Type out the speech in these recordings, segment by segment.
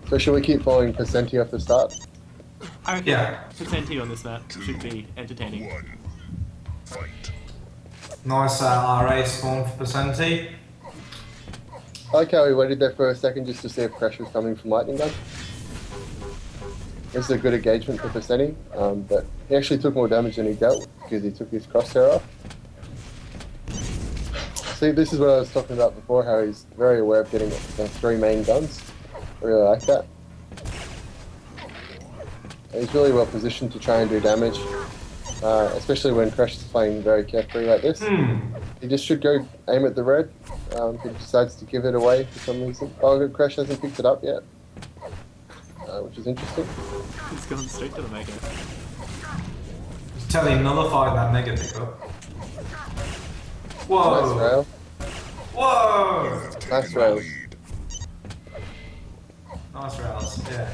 So should we keep following Percenti off the start? I reckon Yeah. Percenti on this map should be entertaining. Nice RA spawn for Percenti. I like how he waited there for a second just to see if Crash was coming from Lightning Gun. This is a good engagement for Percenti, but he actually took more damage than he dealt because he took his crosshair off. See, this is what I was talking about before, how he's very aware of getting the 3 main guns. I really like that. And he's really well positioned to try and do damage, especially when Crash is playing very carefree like this. He just should go aim at the red. He decides to give it away for some reason. Oh, good, Crash hasn't picked it up yet, which is interesting. He's gone straight to the Mega. Just tell him nullified that mega pickup. Whoa! Nice rail. Whoa! Nice rails. Nice rails, yeah.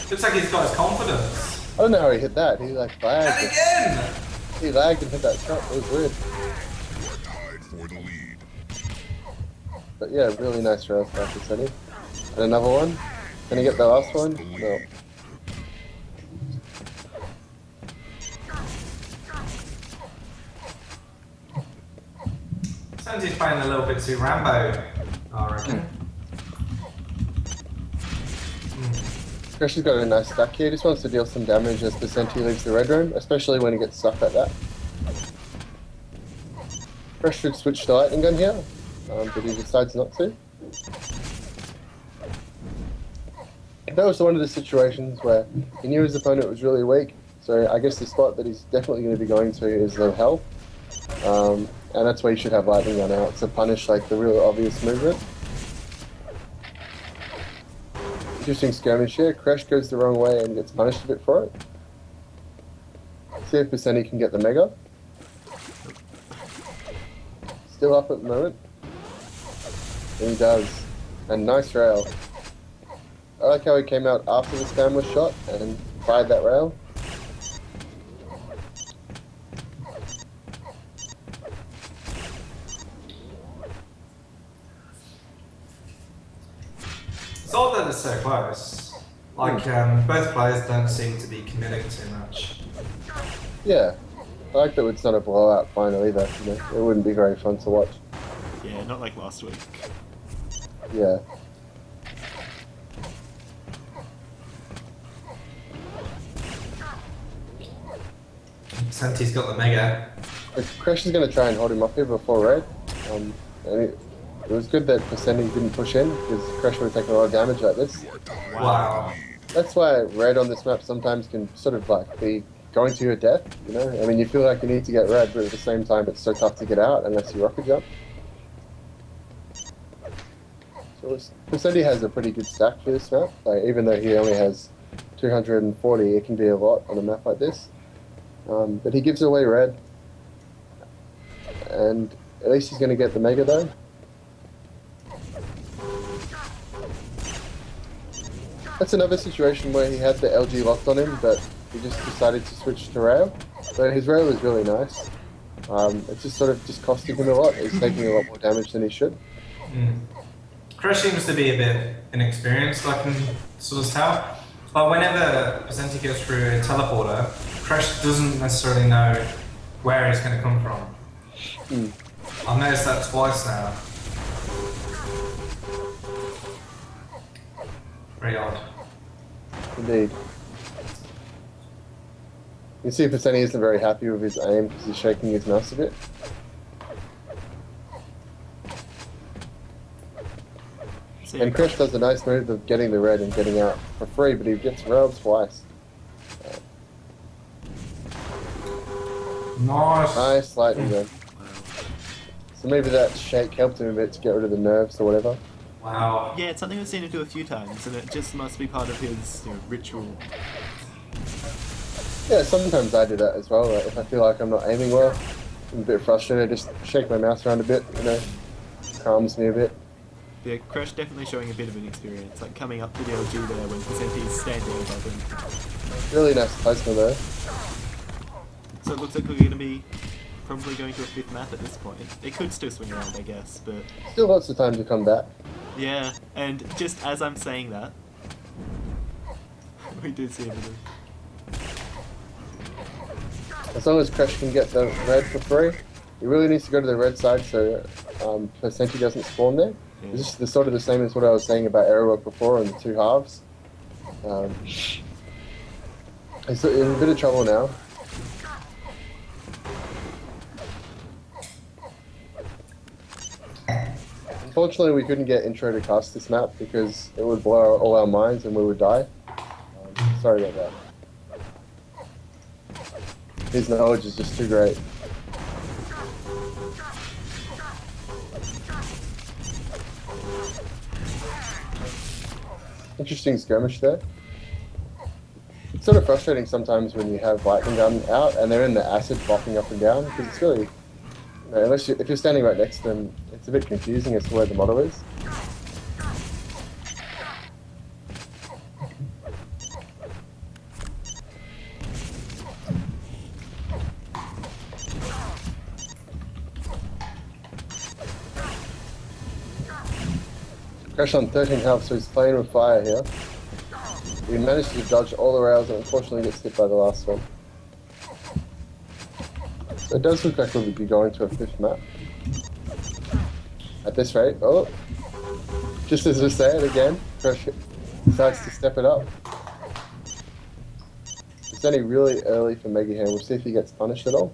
Looks like he's got his confidence. I don't know how he hit that. He like lagged. And again! He lagged and hit that shot. It was weird. But yeah, really nice rails by Percenti. And another one. Can he get the last one? No. Percenti's playing a little bit too Rambo, I reckon. Crash has got a nice stack here. He just wants to deal some damage as Percenti leaves the red room, especially when he gets stuck like that. Crash should switch to Lightning Gun here, but he decides not to. That was one of the situations where he knew his opponent was really weak, so I guess the spot that he's definitely going to be going to is low health. And that's why you should have Lightning Gun out to punish like the real obvious movement. Interesting skirmish here. Crash goes the wrong way and gets punished a bit for it. See if Percenti can get the Mega. Still up at the moment. And he does. And nice rail. I like how he came out after the scam was shot and fired that rail. It's odd that it's so close. Like, both players don't seem to be committing too much. Yeah. I like that it's not a blowout final either. You know? It wouldn't be very fun to watch. Yeah, not like last week. Yeah. Percenti's got the mega. Crash is going to try and hold him up here before red. And it was good that Percenti didn't push in, because Crash would have taken a lot of damage like this. Wow. That's why red on this map sometimes can sort of like be going to your death, you know? I mean, you feel like you need to get red, but at the same time it's so tough to get out unless you rocket jump. So Percenti has a pretty good stack for this map. Like, even though he only has 240, it can be a lot on a map like this. But he gives away red. And at least he's going to get the Mega though. That's another situation where he had the LG locked on him, but he just decided to switch to rail. So his rail is really nice. It's just sort of just costing him a lot. He's taking a lot more damage than he should. Crash seems to be a bit inexperienced, I can sort of tell. But whenever Percenti goes through a teleporter, Crash doesn't necessarily know where he's going to come from. I've noticed that twice now. Very odd. Indeed. You see Percenti isn't very happy with his aim because he's shaking his mouse a bit. And Crash does a nice move of getting the red and getting out for free, but he gets railed twice. Nice. Nice lightning gun. So maybe that shake helped him a bit to get rid of the nerves or whatever. Wow. Yeah, it's something I've seen him do a few times, and it just must be part of his ritual. Yeah, sometimes I do that as well. Like, if I feel like I'm not aiming well, I'm a bit frustrated, I just shake my mouse around a bit, you know, calms me a bit. Yeah, Crash definitely showing a bit of an experience, like coming up to the LG there when Percenti's standing above him. Really nice placement though. So it looks like we're going to be probably going to a 5th map at this point. It could still swing around, I guess, but Still lots of time to come back. yeah. And just as I'm saying that, we do see a bit of... As long as Crash can get the red for free, he really needs to go to the red side so Percenti doesn't spawn there. Yeah. This is sort of the same as what I was saying about Aerowalk before in the 2 halves. He's in a bit of trouble now. Unfortunately, we couldn't get intro to cast this map because it would blow all our minds and we would die. Sorry about that. His knowledge is just too great. Interesting skirmish there. It's sort of frustrating sometimes when you have lightning gun out and they're in the acid bopping up and down because it's really, you know, if you're standing right next to them, it's a bit confusing as to where the model is. Crash on 13 health, so he's playing with fire here. He managed to dodge all the rails and unfortunately gets hit by the last one. So it does look like we'll be going to a 5th map. At this rate, oh! Just as we say it again, Crash decides to step it up. It's only really early for Mega Hand. We'll see if he gets punished at all.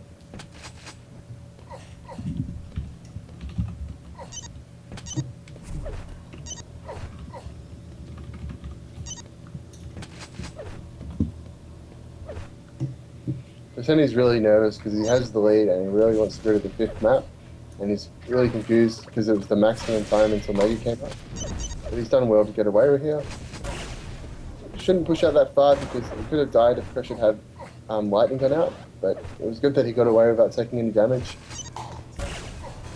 Percenti's really nervous because he has the lead and he really wants to go to the 5th map. And he's really confused because it was the maximum time until Mega came up. But he's done well to get away with here. Shouldn't push out that far because he could have died if Crash had had lightning gun out. But it was good that he got away without taking any damage.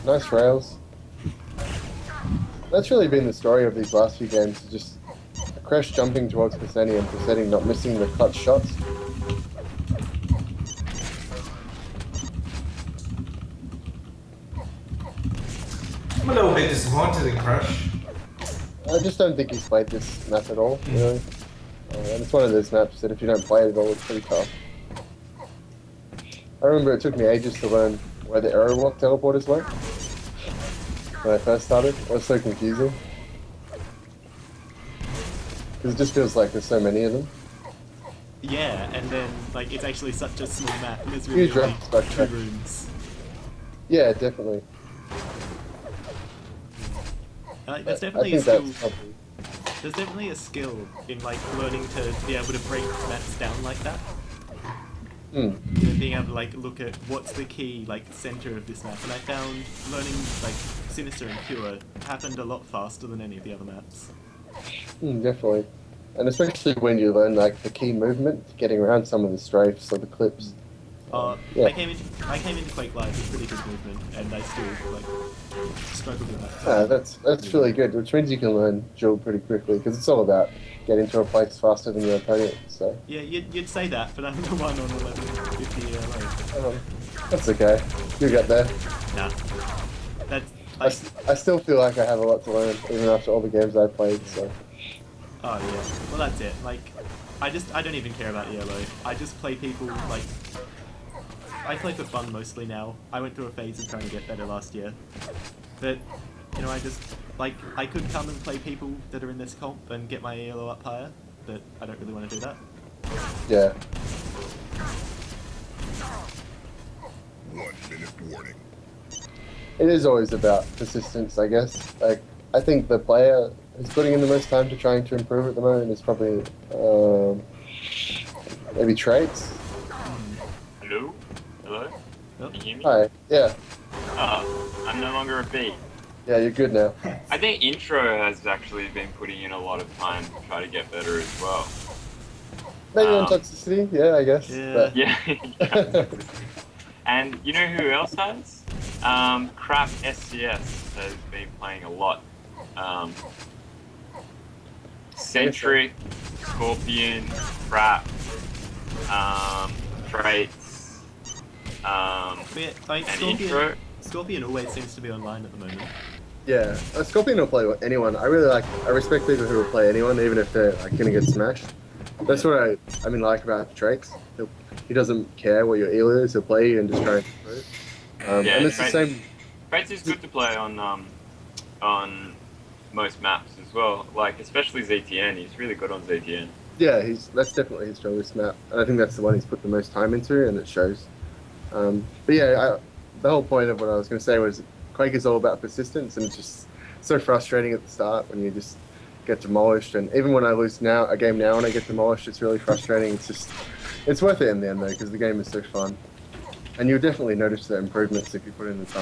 Nice rails. That's really been the story of these last few games. Just Crash jumping towards Percenti and Percenti not missing the clutch shots. I'm a little bit disappointed in Crash. I just don't think he's played this map at all, really. And it's one of those maps that if you don't play it at all, it's pretty tough. I remember it took me ages to learn where the Aerowalk teleporters were. When I first started, it was so confusing. Because it just feels like there's so many of them. Yeah, and then, like, it's actually such a small map, and there's really Huge only ramp, 2 rooms. Yeah, definitely. Like, there's I definitely a think skill. that's probably... There's definitely a skill in like learning to be able to break maps down like that. You know, being able to like look at what's the key like center of this map, and I found learning like Sinister and Pure happened a lot faster than any of the other maps. Definitely. And especially when you learn like the key movement, getting around some of the strafes or the clips. Yeah. I came into Quake Live with pretty good movement, and I still like struggled with that. That's really good, which means you can learn duel pretty quickly because it's all about getting to a place faster than your opponent. So Yeah, you'd say that, but I'm the one on 1150 ELO. that's okay. You'll get there. Nah, that's I, like, I still feel like I have a lot to learn, even after all the games I've played. So oh yeah, well that's it. Like, I don't even care about ELO. I just play people like. I play for fun mostly now. I went through a phase of trying to get better last year. But, you know, I just, like, I could come and play people that are in this comp and get my ELO up higher, but I don't really want to do that. yeah. 1 minute warning. It is always about persistence, I guess. Like, I think the player who's putting in the most time to trying to improve at the moment is probably maybe traits. Hello? Hello? Oh. Can you hear me? Hi. Yeah. I'm no longer a B. Yeah, you're good now. I think Intro has actually been putting in a lot of time to try to get better as well. Maybe on toxicity. Yeah, I guess. Yeah. But... Yeah. And you know who else has? Crap SCS has been playing a lot. Centric, Scorpion, Crap, Traits. But yeah, like and Scorpion, intro. Scorpion always seems to be online at the moment. Yeah, Scorpion will play with anyone. I respect people who will play anyone, even if they're like gonna get smashed. That's what I mean like about Drake's. He doesn't care what your elo is. He'll play and just try and improve. Yeah, And it's the Fates- same. Fates is good to play on most maps as well. Like especially ZTN, he's really good on ZTN. Yeah, that's definitely his strongest map, and I think that's the one he's put the most time into, and it shows. But yeah, the whole point of what I was going to say was Quake is all about persistence, and it's just so frustrating at the start when you just get demolished. And even when I lose a game now and I get demolished, it's really frustrating. It's worth it in the end though, because the game is so fun, and you'll definitely notice the improvements if you put in the time.